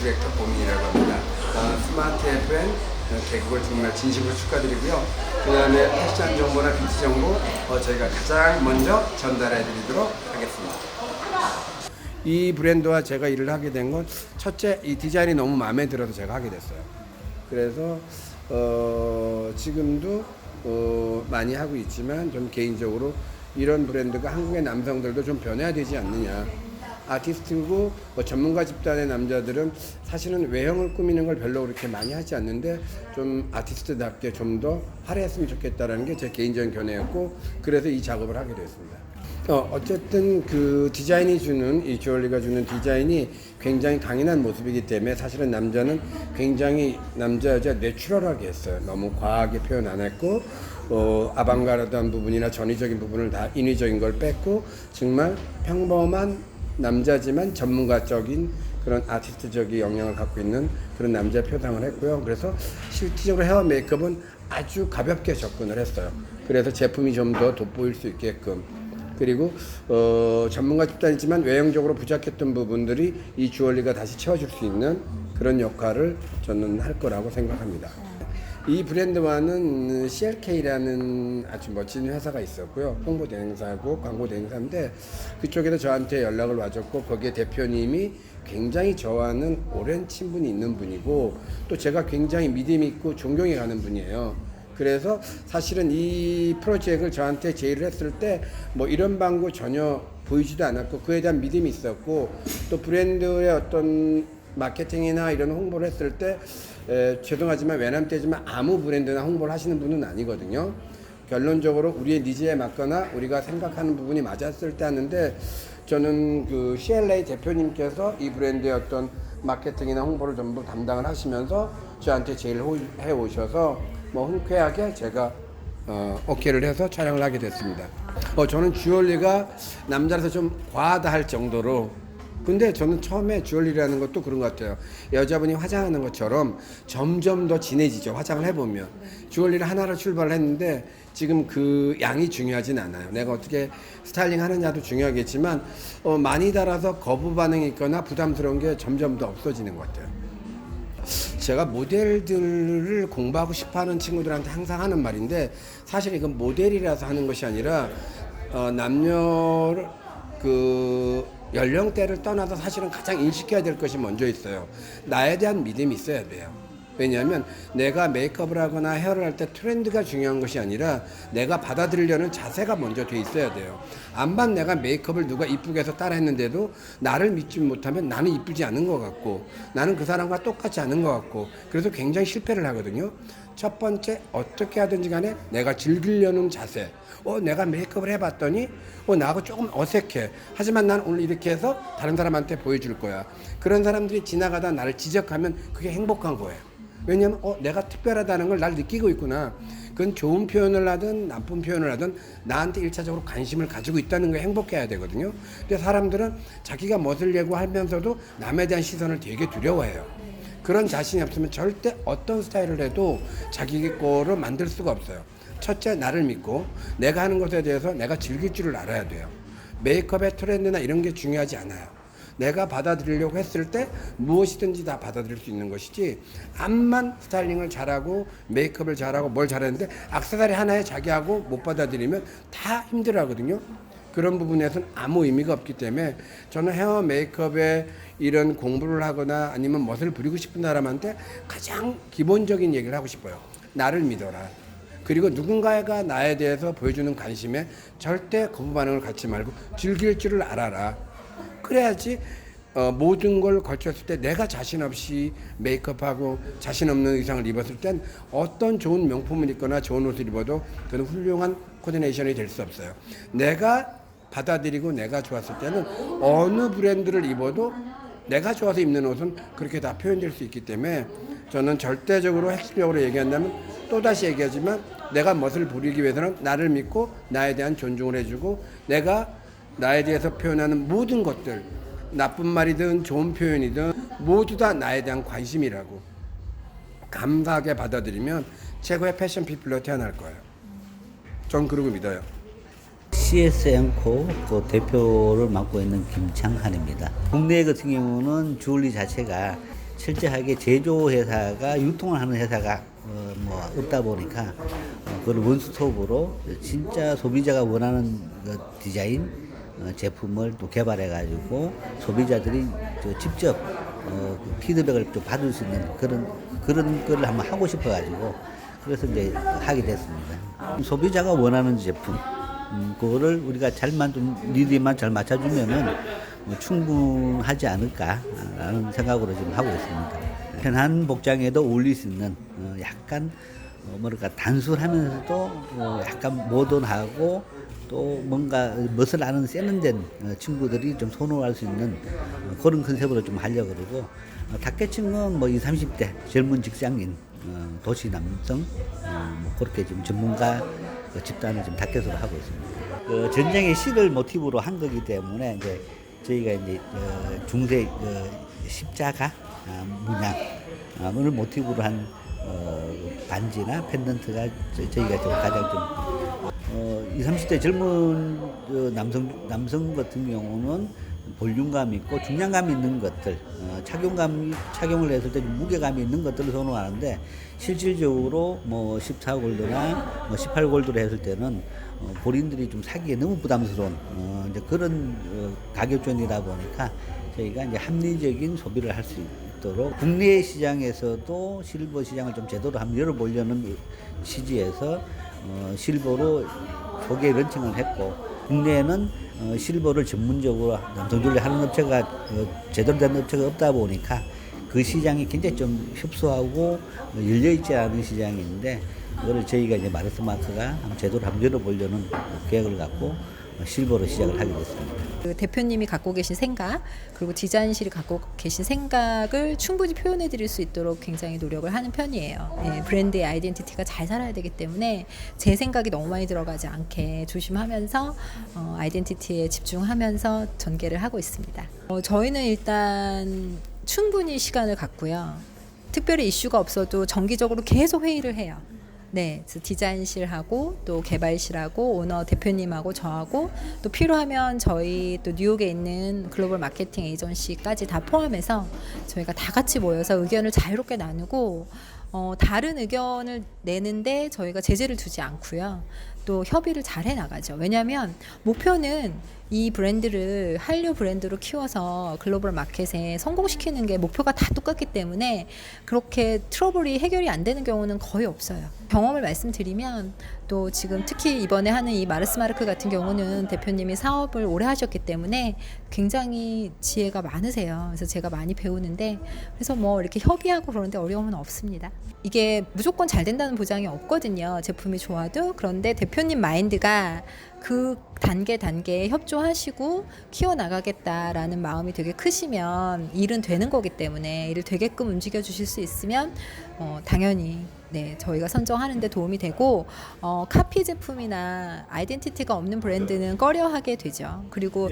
디렉터 고민이라고 합니다. 스마트 FM 개국을 정말 진심으로 축하드리고요. 그 다음에 패션 정보나 뷰티 정보 저희가 가장 먼저 전달해 드리도록 하겠습니다. 이 브랜드와 제가 일을 하게 된 건 첫째, 이 디자인이 너무 마음에 들어서 제가 하게 됐어요. 그래서 지금도 많이 하고 있지만 좀 개인적으로 이런 브랜드가 한국의 남성들도 좀 변해야 되지 않느냐. 아티스트고 전문가 집단의 남자들은 사실은 외형을 꾸미는 걸 별로 그렇게 많이 하지 않는데 좀 아티스트답게 좀 더 화려했으면 좋겠다라는 게 제 개인적인 견해였고, 그래서 이 작업을 하게 됐습니다. 어쨌든 그 디자인이 주는, 이 주얼리가 주는 디자인이 굉장히 강인한 모습이기 때문에 사실은 남자는 굉장히 남자 여자 내추럴하게 했어요. 너무 과하게 표현 안 했고 아방가르드한 부분이나 전위적인 부분을 다 인위적인 걸 뺐고 정말 평범한 남자지만 전문가적인 그런 아티스트적인 영향을 갖고 있는 그런 남자 표상을 했고요. 그래서 실질적으로 헤어 메이크업은 아주 가볍게 접근을 했어요. 그래서 제품이 좀 더 돋보일 수 있게끔, 그리고 전문가 집단이지만 외형적으로 부족했던 부분들이 이 주얼리가 다시 채워줄 수 있는 그런 역할을 저는 할 거라고 생각합니다. 이 브랜드와는 CLK라는 아주 멋진 회사가 있었고요. 홍보 대행사고 광고 대행사인데 그쪽에서 저한테 연락을 와줬고, 거기에 대표님이 굉장히 저와는 오랜 친분이 있는 분이고 또 제가 굉장히 믿음 있고 존경해 가는 분이에요. 그래서 사실은 이 프로젝트를 저한테 제의를 했을 때 뭐 이런 방구 전혀 보이지도 않았고 그에 대한 믿음이 있었고, 또 브랜드의 어떤 마케팅이나 이런 홍보를 했을 때 죄송하지만 외람되지만 아무 브랜드나 홍보를 하시는 분은 아니거든요. 결론적으로 우리의 니즈에 맞거나 우리가 생각하는 부분이 맞았을 때 하는데, 저는 그 CLA 대표님께서 이 브랜드의 어떤 마케팅이나 홍보를 전부 담당을 하시면서 저한테 제일 해 오셔서 뭐 흔쾌하게 제가 오케이를 해서 촬영을 하게 됐습니다. 저는 주얼리가 남자라서 좀 과하다 할 정도로, 근데 저는 처음에 주얼리라는 것도 그런 것 같아요. 여자분이 화장하는 것처럼 점점 더 진해지죠. 화장을 해보면. 주얼리를 하나로 출발을 했는데 지금 그 양이 중요하진 않아요. 내가 어떻게 스타일링 하느냐도 중요하겠지만 많이 달아서 거부 반응이 있거나 부담스러운 게 점점 더 없어지는 것 같아요. 제가 모델들을 공부하고 싶어하는 친구들한테 항상 하는 말인데, 사실 이건 모델이라서 하는 것이 아니라 남녀 그 연령대를 떠나서 사실은 가장 인식해야 될 것이 먼저 있어요. 나에 대한 믿음이 있어야 돼요. 왜냐하면 내가 메이크업을 하거나 헤어를 할 때 트렌드가 중요한 것이 아니라 내가 받아들이려는 자세가 먼저 돼 있어야 돼요. 암만 내가 메이크업을 누가 이쁘게 해서 따라 했는데도 나를 믿지 못하면 나는 이쁘지 않은 것 같고 나는 그 사람과 똑같지 않은 것 같고, 그래서 굉장히 실패를 하거든요. 첫 번째, 어떻게 하든지 간에 내가 즐기려는 자세. 내가 메이크업을 해봤더니 나하고 조금 어색해. 하지만 난 오늘 이렇게 해서 다른 사람한테 보여줄 거야. 그런 사람들이 지나가다 나를 지적하면 그게 행복한 거예요. 왜냐면 내가 특별하다는 걸 날 느끼고 있구나. 그건 좋은 표현을 하든 나쁜 표현을 하든 나한테 1차적으로 관심을 가지고 있다는 게 행복해야 되거든요. 근데 사람들은 자기가 멋을 내고 하면서도 남에 대한 시선을 되게 두려워해요. 그런 자신이 없으면 절대 어떤 스타일을 해도 자기 거로 만들 수가 없어요. 첫째, 나를 믿고 내가 하는 것에 대해서 내가 즐길 줄을 알아야 돼요. 메이크업의 트렌드나 이런 게 중요하지 않아요. 내가 받아들이려고 했을 때 무엇이든지 다 받아들일 수 있는 것이지, 암만 스타일링을 잘하고 메이크업을 잘하고 뭘 잘했는데 액세서리 하나에 자기하고 못 받아들이면 다 힘들어하거든요. 그런 부분에서는 아무 의미가 없기 때문에 저는 헤어 메이크업에 이런 공부를 하거나 아니면 멋을 부리고 싶은 사람한테 가장 기본적인 얘기를 하고 싶어요. 나를 믿어라. 그리고 누군가가 나에 대해서 보여주는 관심에 절대 거부 반응을 갖지 말고 즐길 줄을 알아라. 그래야지 모든 걸 거쳤을 때 내가 자신 없이 메이크업하고 자신 없는 의상을 입었을 땐 어떤 좋은 명품을 입거나 좋은 옷을 입어도 그건 훌륭한 코디네이션이 될 수 없어요. 내가 받아들이고 내가 좋았을 때는 어느 브랜드를 입어도 내가 좋아서 입는 옷은 그렇게 다 표현될 수 있기 때문에 저는 절대적으로 핵심적으로 얘기한다면 또다시 얘기하지만 내가 멋을 부리기 위해서는 나를 믿고 나에 대한 존중을 해주고 내가 나에 대해서 표현하는 모든 것들, 나쁜 말이든 좋은 표현이든 모두 다 나에 대한 관심이라고 감사하게 받아들이면 최고의 패션 피플로 태어날 거예요. 전 그러고 믿어요. CSM코 그 대표를 맡고 있는 김창한입니다. 국내 같은 경우는 주얼리 자체가 철저하게 제조회사가 유통을 하는 회사가 뭐 없다 보니까 그걸 원스톱으로 진짜 소비자가 원하는 그 디자인 제품을 또 개발해 가지고 소비자들이 직접 그 피드백을 좀 받을 수 있는 그런 거를 한번 하고 싶어 가지고 그래서 이제 하게 됐습니다. 소비자가 원하는 제품 그거를 우리가 잘만 좀 리드만 잘 맞춰주면은 뭐 충분하지 않을까라는 생각으로 지금 하고 있습니다. 편한 복장에도 어울릴 수 있는 약간 뭐랄까 단순하면서도 약간 모던하고 또 뭔가 멋을 아는 세련된 친구들이 좀 선호할 수 있는 그런 컨셉으로 좀 하려고 그러고 타겟층은 뭐 20, 30대 젊은 직장인 도시 남성 뭐 그렇게 지금 전문가 집단을 좀 타겟으로 하고 있습니다. 그 전쟁의 시를 모티브로 한 거기 때문에 이제 저희가 이제 중세 십자가 문양을 모티브로 한 반지나 펜던트가 저희가 좀 가장 좀 20, 30대 젊은 남성 같은 경우는 볼륨감 있고 중량감 있는 것들, 착용을 했을 때 무게감이 있는 것들을 선호하는데 실질적으로 뭐 14골드나 뭐 18골드로 했을 때는 본인들이 좀 사기에 너무 부담스러운 이제 그런 가격존이다 보니까 저희가 이제 합리적인 소비를 할 수 있도록 국내 시장에서도 실버 시장을 좀 제대로 한번 열어보려는 취지에서 실버로 초기에 런칭을 했고 국내에는 실버를 전문적으로 남성줄리 하는 업체가 제대로 된 업체가 없다 보니까 그 시장이 굉장히 좀 협소하고 열려있지 않은 시장인데 그거를 저희가 이제 마르스 마크가 제대로 한번 열어보려는 계획을 갖고 실버로 시작을 하게 됐습니다. 그 대표님이 갖고 계신 생각 그리고 디자인실이 갖고 계신 생각을 충분히 표현해 드릴 수 있도록 굉장히 노력을 하는 편이에요. 예, 브랜드의 아이덴티티가 잘 살아야 되기 때문에 제 생각이 너무 많이 들어가지 않게 조심하면서 아이덴티티에 집중하면서 전개를 하고 있습니다. 저희는 일단 충분히 시간을 갖고요. 특별히 이슈가 없어도 정기적으로 계속 회의를 해요. 네, 디자인실하고 또 개발실하고 오너 대표님하고 저하고 또 필요하면 저희 또 뉴욕에 있는 글로벌 마케팅 에이전시까지 다 포함해서 저희가 다 같이 모여서 의견을 자유롭게 나누고 다른 의견을 내는데 저희가 제재를 두지 않고요. 또 협의를 잘 해나가죠. 왜냐하면 목표는 이 브랜드를 한류 브랜드로 키워서 글로벌 마켓에 성공시키는 게 목표가 다 똑같기 때문에 그렇게 트러블이 해결이 안 되는 경우는 거의 없어요. 경험을 말씀드리면 또 지금 특히 이번에 하는 이 마르스마르크 같은 경우는 대표님이 사업을 오래 하셨기 때문에 굉장히 지혜가 많으세요. 그래서 제가 많이 배우는데 그래서 뭐 이렇게 협의하고 그러는데 어려움은 없습니다. 이게 무조건 잘 된다는 보장이 없거든요. 제품이 좋아도. 그런데 대표님 마인드가 그 단계에 협조하시고 키워나가겠다라는 마음이 되게 크시면 일은 되는 거기 때문에 일을 되게끔 움직여 주실 수 있으면 당연히 네, 저희가 선정하는 데 도움이 되고 카피 제품이나 아이덴티티가 없는 브랜드는 꺼려하게 되죠. 그리고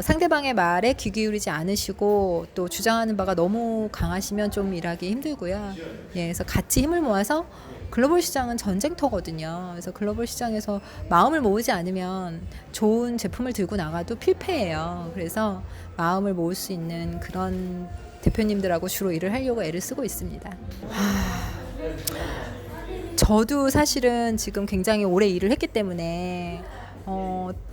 상대방의 말에 귀 기울이지 않으시고 또 주장하는 바가 너무 강하시면 좀 일하기 힘들고요. 예, 그래서 같이 힘을 모아서 글로벌 시장은 전쟁터거든요. 그래서 글로벌 시장에서 마음을 모으지 않으면 좋은 제품을 들고 나가도 필패예요. 그래서 마음을 모을 수 있는 그런 대표님들하고 주로 일을 하려고 애를 쓰고 있습니다. 저도 사실은 지금 굉장히 오래 일을 했기 때문에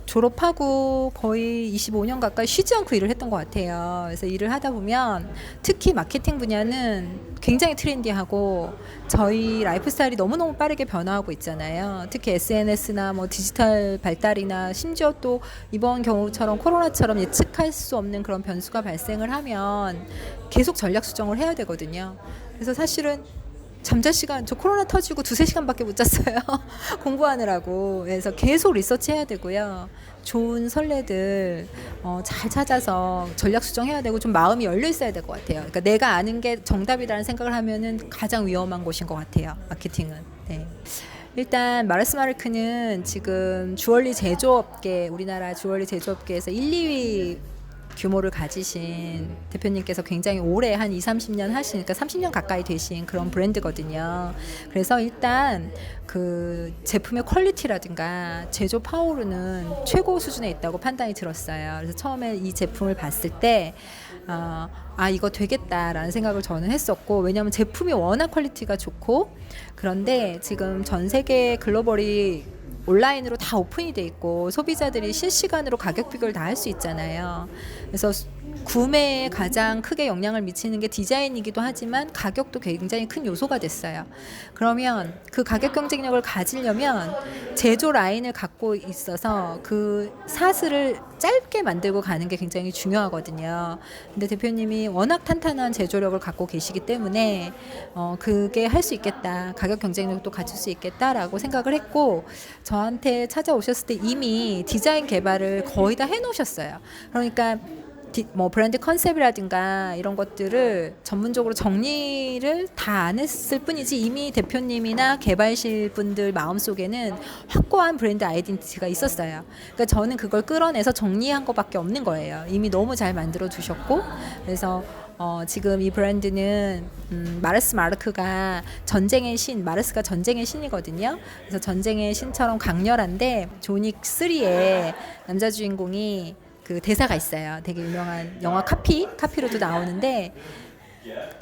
졸업하고 거의 25년 가까이 쉬지 않고 일을 했던 것 같아요. 그래서 일을 하다 보면 특히 마케팅 분야는 굉장히 트렌디하고 저희 라이프 스타일이 너무너무 빠르게 변화하고 있잖아요. 특히 SNS나 뭐 디지털 발달이나 심지어 또 이번 경우처럼 코로나처럼 예측할 수 없는 그런 변수가 발생을 하면 계속 전략 수정을 해야 되거든요. 그래서 사실은 잠잘 시간 저 코로나 터지고 2-3시간밖에 못 잤어요. 공부하느라고. 그래서 계속 리서치 해야 되고요. 좋은 선례들 잘 찾아서 전략 수정해야 되고 좀 마음이 열려 있어야 될 것 같아요. 그러니까 내가 아는 게 정답이라는 생각을 하면은 가장 위험한 곳인 것 같아요. 마케팅은. 네. 일단 마르스마르크는 지금 주얼리 제조업계 우리나라 주얼리 제조업계에서 1, 2위 규모를 가지신 대표님께서 굉장히 오래 한 20-30년 하신, 그러니까 30년 가까이 되신 그런 브랜드거든요. 그래서 일단 그 제품의 퀄리티라든가 제조 파워로는 최고 수준에 있다고 판단이 들었어요. 그래서 처음에 이 제품을 봤을 때 이거 되겠다라는 생각을 저는 했었고, 왜냐하면 제품이 워낙 퀄리티가 좋고, 그런데 지금 전 세계 글로벌이 온라인으로 다 오픈이 돼 있고 소비자들이 실시간으로 가격 비교를 다 할 수 있잖아요. 그래서 구매에 가장 크게 영향을 미치는 게 디자인이기도 하지만 가격도 굉장히 큰 요소가 됐어요. 그러면 그 가격 경쟁력을 가지려면 제조 라인을 갖고 있어서 그 사슬을 짧게 만들고 가는 게 굉장히 중요하거든요. 근데 대표님이 워낙 탄탄한 제조력을 갖고 계시기 때문에 그게 할 수 있겠다, 가격 경쟁력도 갖출 수 있겠다라고 생각을 했고, 저한테 찾아오셨을 때 이미 디자인 개발을 거의 다 해놓으셨어요. 그러니까 브랜드 컨셉이라든가 이런 것들을 전문적으로 정리를 다 안 했을 뿐이지, 이미 대표님이나 개발실 분들 마음속에는 확고한 브랜드 아이덴티티가 있었어요. 그러니까 저는 그걸 끌어내서 정리한 것밖에 없는 거예요. 이미 너무 잘 만들어 두셨고, 그래서 지금 이 브랜드는 마르스 마르크가 전쟁의 신, 마르스가 전쟁의 신이거든요. 그래서 전쟁의 신처럼 강렬한데, 조닉 3의 남자 주인공이 그 대사가 있어요. 되게 유명한 영화 카피로도 나오는데,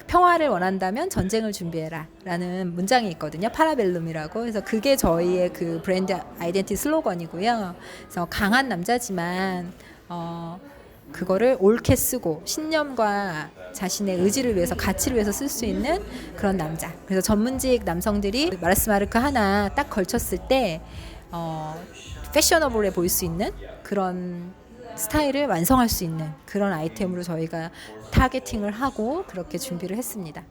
평화를 원한다면 전쟁을 준비해라 라는 문장이 있거든요. 파라벨룸이라고. 그래서 그게 저희의 그 브랜드 아이덴티티 슬로건이고요. 그래서 강한 남자지만 그거를 옳게 쓰고 신념과 자신의 의지를 위해서, 가치를 위해서 쓸 수 있는 그런 남자. 그래서 전문직 남성들이 마르스 마르크 하나 딱 걸쳤을 때 패셔너블해 보일 수 있는 그런 스타일을 완성할 수 있는 그런 아이템으로 저희가 타겟팅을 하고 그렇게 준비를 했습니다.